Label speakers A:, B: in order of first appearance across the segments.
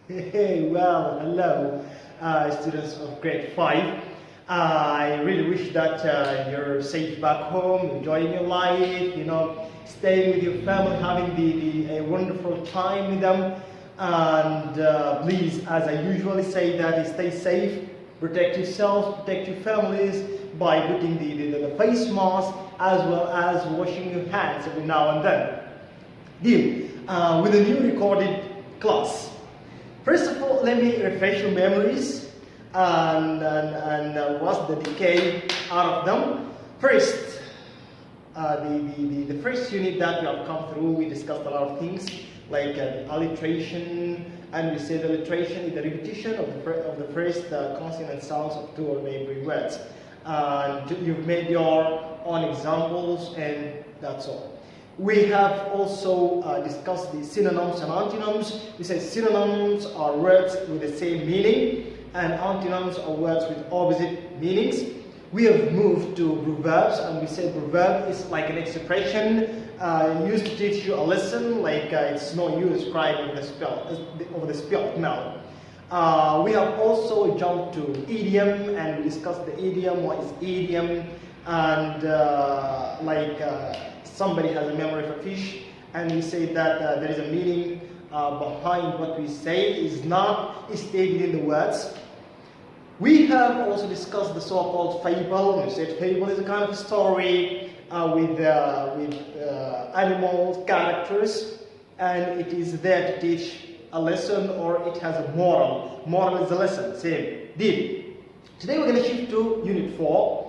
A: Hey, well, hello, students of grade 5. I really wish that you're safe back home, enjoying your life, staying with your family, having a wonderful time with them. And please, as I usually say, that is stay safe, protect yourselves, protect your families by putting the face mask as well as washing your hands every now and then. Deal with a new recorded class. First of all, let me refresh your memories and what's the decay out of them. First, the first unit that we have come through, we discussed a lot of things like the alliteration, and we said alliteration is the repetition of the first consonant sounds of two or neighboring words. And you've made your own examples, and that's all. We have also discussed the synonyms and antonyms. We said synonyms are words with the same meaning, and antonyms are words with opposite meanings. We have moved to proverbs, and we said proverb is like an expression used to teach you a lesson, like it's no use crying over the spilled milk. We have also jumped to idiom, and we discussed the idiom, what is idiom, and somebody has a memory for fish, and we say that there is a meaning behind what we say is not stated in the words. We have also discussed the so-called fable. We said fable is a kind of story with animals, characters, and it is there to teach a lesson, or it has a moral. Moral is a lesson, same deal. Today we're going to shift to Unit 4.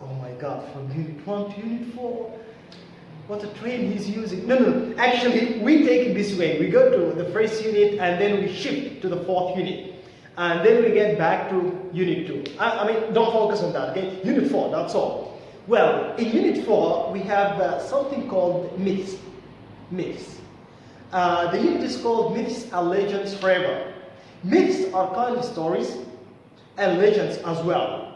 A: Oh my God, from Unit 1 to Unit 4. What a train he's using. No. Actually, we take it this way. We go to the first unit and then we shift to the fourth unit. And then we get back to Unit 2. I mean, don't focus on that, okay? Unit 4, that's all. Well, in Unit 4, we have something called myths. Myths. The unit is called Myths and Legends Forever. Myths are kind of stories and legends as well.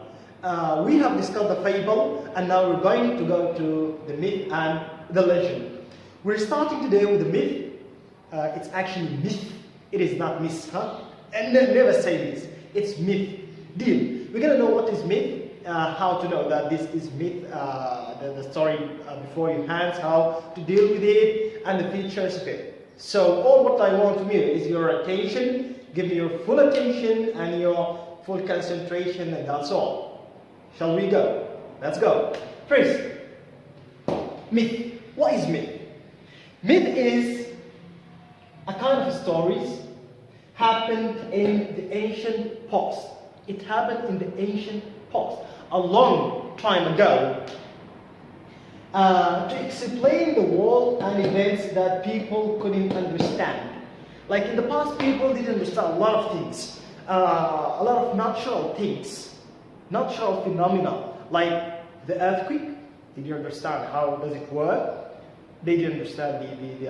A: We have discussed the fable, and now we're going to go to the myth and the legend. We're starting today with the myth. It's actually myth. It is not myth, huh? And never say this. It's myth. Deal. We're going to know what is myth, how to know that this is myth, the story before your hands, how to deal with it, and the features of it. So all what I want from you is your attention. Give me your full attention and your full concentration, and that's all. Shall we go? Let's go. First, myth. What is myth? Myth is a kind of stories happened in the ancient past. It happened in the ancient past, a long time ago, to explain the world and events that people couldn't understand. Like in the past, people didn't understand a lot of things, a lot of natural things. Natural phenomena like the earthquake. Did you understand how does it work? They didn't understand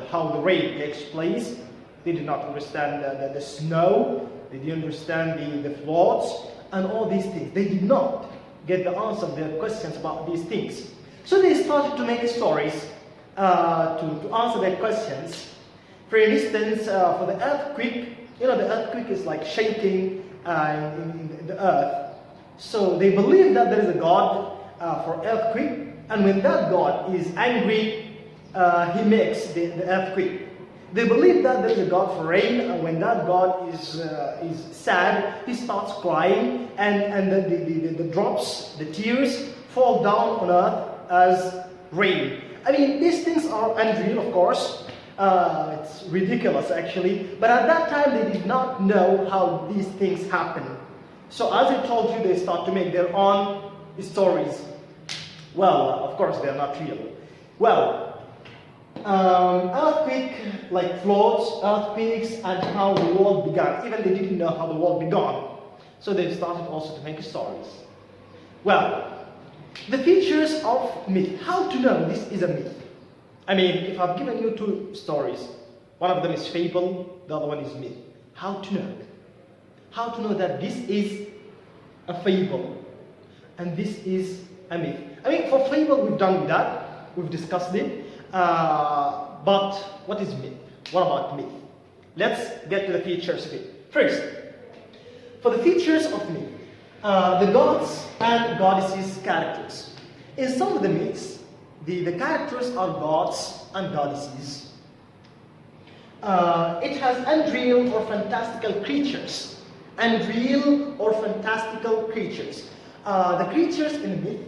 A: how the rain takes place. They did not understand the snow. They didn't understand the floods and all these things. They did not get the answer to their questions about these things. So they started to make stories to answer their questions. For instance, for the earthquake, the earthquake is like shaking in the earth. So they believe that there is a God for earthquake, and when that God is angry, he makes the earthquake. They believe that there is a God for rain, and when that God is sad, he starts crying, and the drops, the tears, fall down on earth as rain. I mean, these things are unreal, of course. It's ridiculous, actually. But at that time, they did not know how these things happen. So as I told you, they start to make their own stories. Well, of course, they are not real. Well, earthquake, like floods, earthquakes, and how the world began. Even they didn't know how the world began. So they started also to make stories. Well, the features of myth. How to know this is a myth? I mean, if I've given you two stories, one of them is fable, the other one is myth. How to know? How to know that this is a fable and this is a myth? I mean, for fable, we've done that. We've discussed it. But what is myth? What about myth? Let's get to the features of it. First, for the features of myth, the gods and goddesses characters. In some of the myths, the characters are gods and goddesses. It has unreal or fantastical creatures. Unreal or fantastical creatures. The creatures in the myth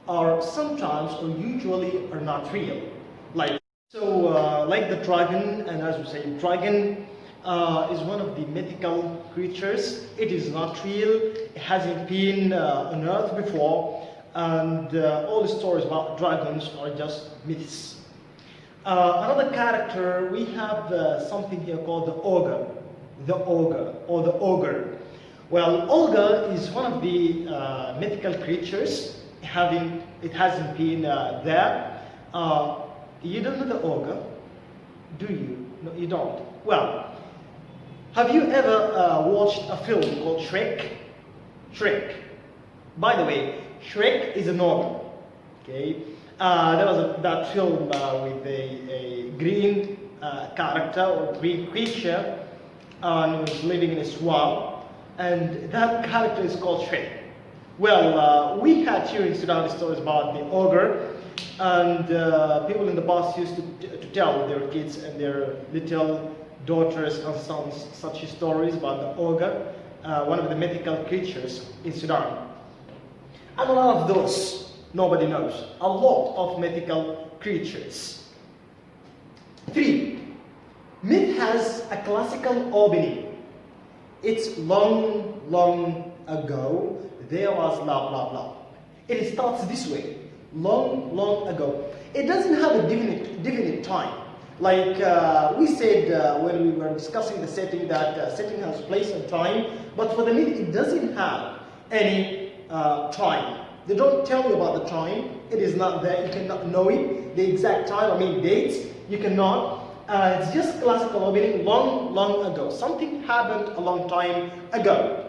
A: are sometimes or usually are not real. Like the dragon, and as we say, dragon is one of the mythical creatures. It is not real. It hasn't been on Earth before, and all the stories about dragons are just myths. Another character, we have something here called the ogre. The ogre or the ogre. Well, ogre is one of the mythical creatures. It hasn't been there. You don't know the ogre, do you? No, you don't. Well, have you ever watched a film called Shrek? Shrek. By the way, Shrek is an ogre. Okay, there was that film with a green character or green creature, and he was living in a swamp, and that character is called Shrek. Well, we had here in Sudan stories about the ogre, and people in the past used to tell their kids and their little daughters and sons such stories about the ogre, one of the mythical creatures in Sudan. And a lot of those nobody knows. A lot of mythical creatures. 3. Myth has a classical opening. It's long, long ago, there was blah, blah, blah. It starts this way. Long, long ago. It doesn't have a definite time. Like we said when we were discussing the setting, that setting has place and time, but for the myth it doesn't have any time. They don't tell you about the time. It is not there. You cannot know it. The exact time, I mean dates, you cannot. It's just classical opening, long, long ago. Something happened a long time ago.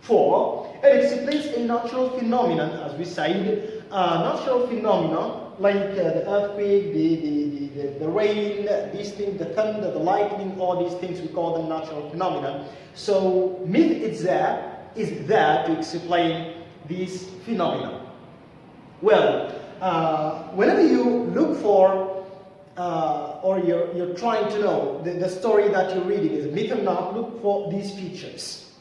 A: 4. It explains a natural phenomenon, as we said. Natural phenomena like the earthquake, the rain, these things, the thunder, the lightning, all these things, we call them natural phenomena. So myth is there to explain these phenomena. Well, whenever you look for or you're trying to know the story that you're reading is a myth or not, look for these features.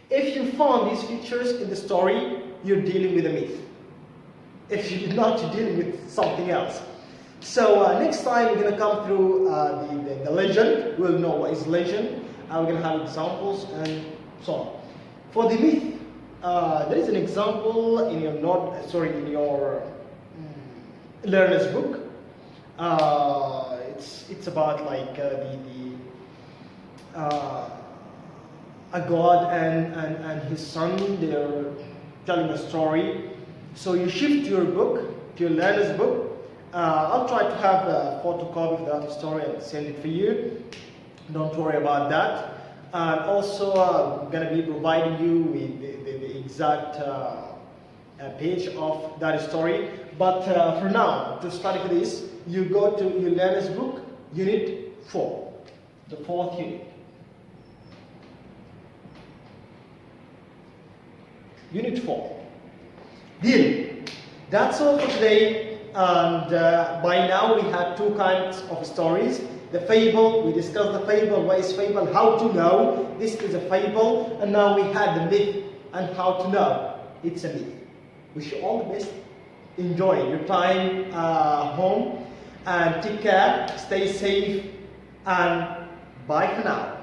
A: If you found these features in the story, you're dealing with a myth. If you did not, you're dealing with something else. So next time we're going to come through the legend. We'll know what is legend. We're going to have examples and so on. For the myth, there is an example in your learner's book. It's about like a god and his son. They're telling a story. So you shift your book to your learner's book. I'll try to have a photocopy of that story and send it for you. Don't worry about that. And also, I'm going to be providing you with the exact page of that story. But for now, to study for this, you go to your learner's book, Unit 4, the 4th unit. Unit 4. Deal. That's all for today. And by now we have 2 kinds of stories. The fable, we discussed the fable, what is fable, how to know. This is a fable. And now we had the myth and how to know. It's a myth. Wish you all the best. Enjoy your time home. And take care, stay safe, and bye for now.